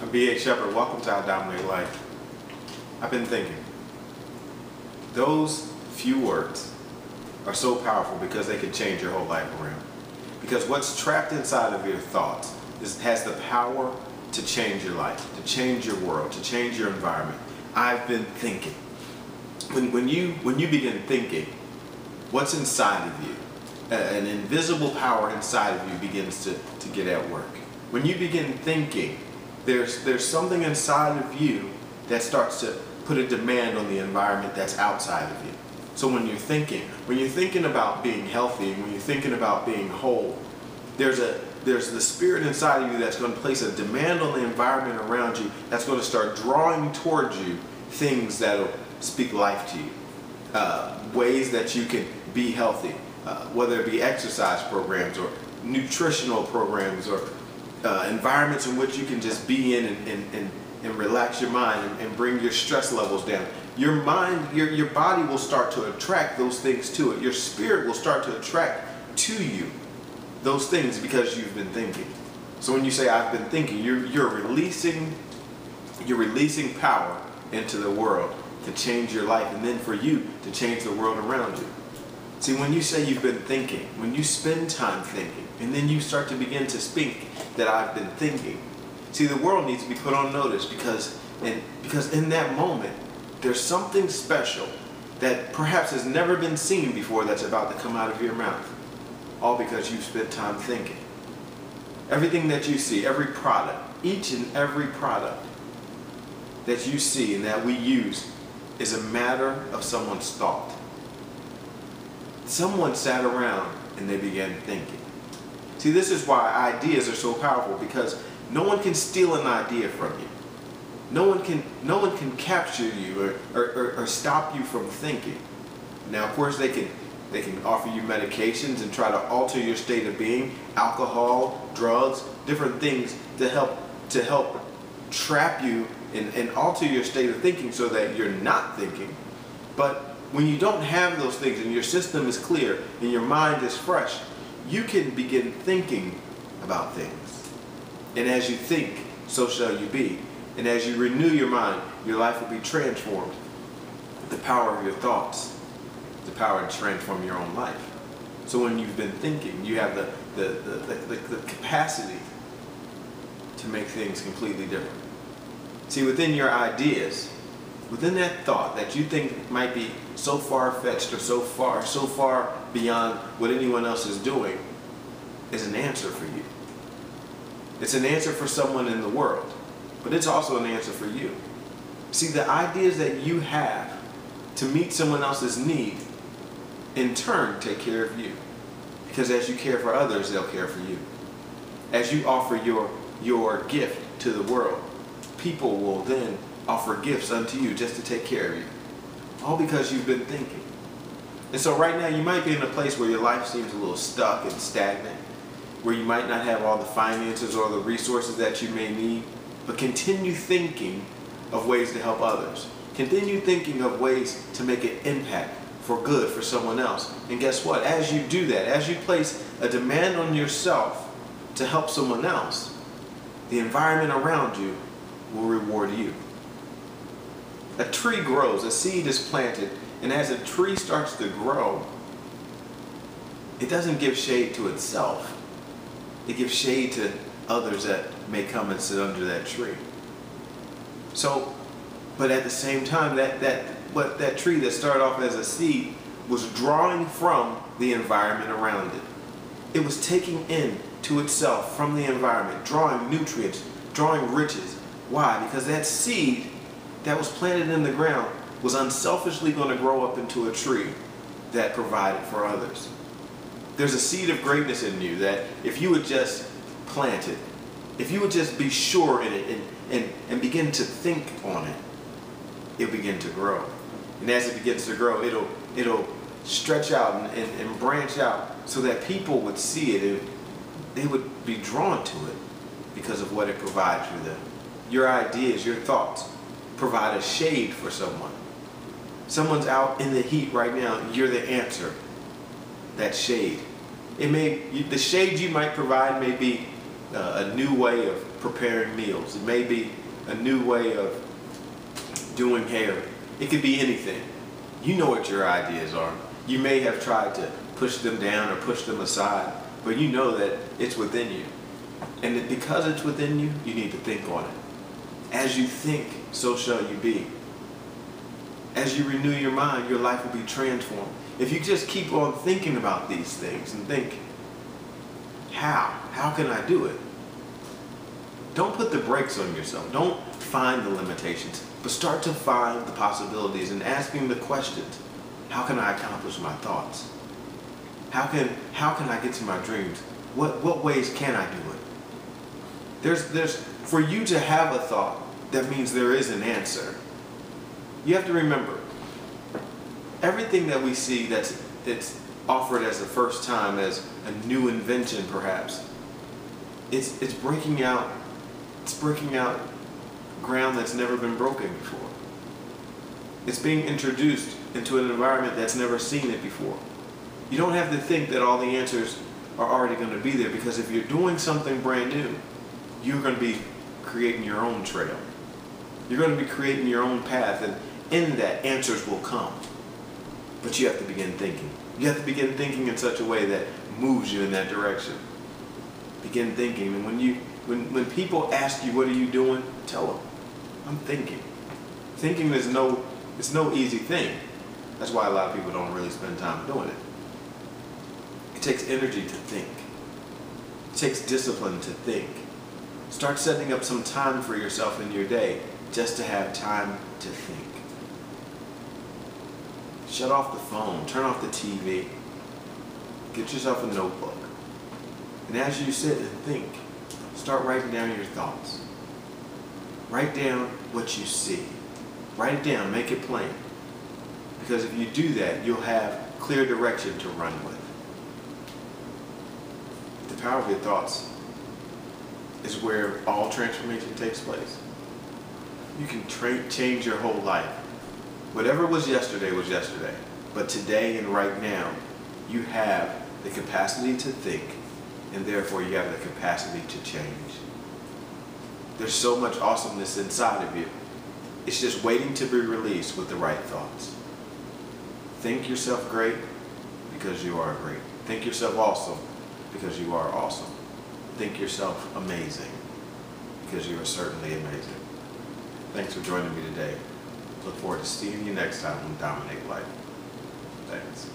I'm B.A. Shepherd. Welcome to iDominate Life. I've been thinking. Those few words are so powerful because they can change your whole life around. Because what's trapped inside of your thoughts has the power to change your life, to change your world, to change your environment. I've been thinking. When you begin thinking, what's inside of you, an invisible power inside of you begins to get at work. When you begin thinking, there's something inside of you that starts to put a demand on the environment that's outside of you. So when you're thinking about being healthy, when you're thinking about being whole, there's the spirit inside of you that's going to place a demand on the environment around you that's going to start drawing towards you things that'll speak life to you, ways that you can be healthy, whether it be exercise programs or nutritional programs or environments in which you can just be in and relax your mind and bring your stress levels down. Your mind, your body will start to attract those things to it. Your spirit will start to attract to you those things because you've been thinking. So when you say I've been thinking, you're releasing power into the world to change your life and then for you to change the world around you. See, when you say you've been thinking, when you spend time thinking, and then you start to begin to speak that I've been thinking, see, the world needs to be put on notice because in that moment, there's something special that perhaps has never been seen before that's about to come out of your mouth. All because you've spent time thinking. Everything that you see, every product, each and every product that you see and that we use is a matter of someone's thought. Someone sat around and they began thinking. See, this is why ideas are so powerful, because no one can steal an idea from you. No one can capture you or stop you from thinking. Now, of course, they can offer you medications and try to alter your state of being, alcohol, drugs, different things to help trap you and alter your state of thinking so that you're not thinking. But when you don't have those things and your system is clear and your mind is fresh, you can begin thinking about things. And as you think, so shall you be. And as you renew your mind, your life will be transformed. The power of your thoughts, the power to transform your own life. So when you've been thinking, you have the capacity to make things completely different. See, within your ideas, within that thought that you think might be so far-fetched or so far beyond what anyone else is doing, is an answer for you. It's an answer for someone in the world, but it's also an answer for you. See, the ideas that you have to meet someone else's need, in turn, take care of you. Because as you care for others, they'll care for you. As you offer your gift to the world, people will then offer gifts unto you just to take care of you. All because you've been thinking. And so right now you might be in a place where your life seems a little stuck and stagnant, where you might not have all the finances or the resources that you may need, but continue thinking of ways to help others. Continue thinking of ways to make an impact for good for someone else. And guess what? As you do that, as you place a demand on yourself to help someone else, the environment around you will reward you. A tree grows, a seed is planted, and as a tree starts to grow, it doesn't give shade to itself. It gives shade to others that may come and sit under that tree. So, but at the same time, that tree that started off as a seed was drawing from the environment around it. It was taking in to itself from the environment, drawing nutrients, drawing riches. Why? Because that seed that was planted in the ground was unselfishly going to grow up into a tree that provided for others. There's a seed of greatness in you that if you would just plant it, if you would just be sure in it and begin to think on it, it'll begin to grow. And as it begins to grow, it'll stretch out and branch out so that people would see it and they would be drawn to it because of what it provides for them. Your ideas, your thoughts provide a shade for someone. Someone's out in the heat right now, you're the answer. That shade. The shade you might provide may be a new way of preparing meals. It may be a new way of doing hair. It could be anything. You know what your ideas are. You may have tried to push them down or push them aside, but you know that it's within you. And because it's within you, you need to think on it. As you think, so shall you be. As you renew your mind, your life will be transformed. If you just keep on thinking about these things and think, how can I do it? Don't put the brakes on yourself. Don't find the limitations, but start to find the possibilities and asking the questions. How can I accomplish my thoughts? How can I get to my dreams? What ways can I do it? There's for you to have a thought, that means there is an answer. You have to remember, everything that we see that's offered as the first time, as a new invention perhaps, it's breaking out ground that's never been broken before. It's being introduced into an environment that's never seen it before. You don't have to think that all the answers are already going to be there, because if you're doing something brand new, you're going to be creating your own trail. You're going to be creating your own path, and in that, answers will come. But you have to begin thinking. You have to begin thinking in such a way that moves you in that direction. Begin thinking, and when people ask you, what are you doing? Tell them, I'm thinking. Thinking is no easy thing. That's why a lot of people don't really spend time doing it. It takes energy to think. It takes discipline to think. Start setting up some time for yourself in your day just to have time to think. Shut off the phone, turn off the TV, get yourself a notebook. And as you sit and think, start writing down your thoughts. Write down what you see. Write it down, make it plain. Because if you do that, you'll have clear direction to run with. The power of your thoughts is where all transformation takes place. You can change your whole life. Whatever was yesterday, but today and right now, you have the capacity to think, and therefore you have the capacity to change. There's so much awesomeness inside of you. It's just waiting to be released with the right thoughts. Think yourself great because you are great. Think yourself awesome because you are awesome. Think yourself amazing because you are certainly amazing. Thanks for joining me today. Look forward to seeing you next time on Dominate Life. Thanks.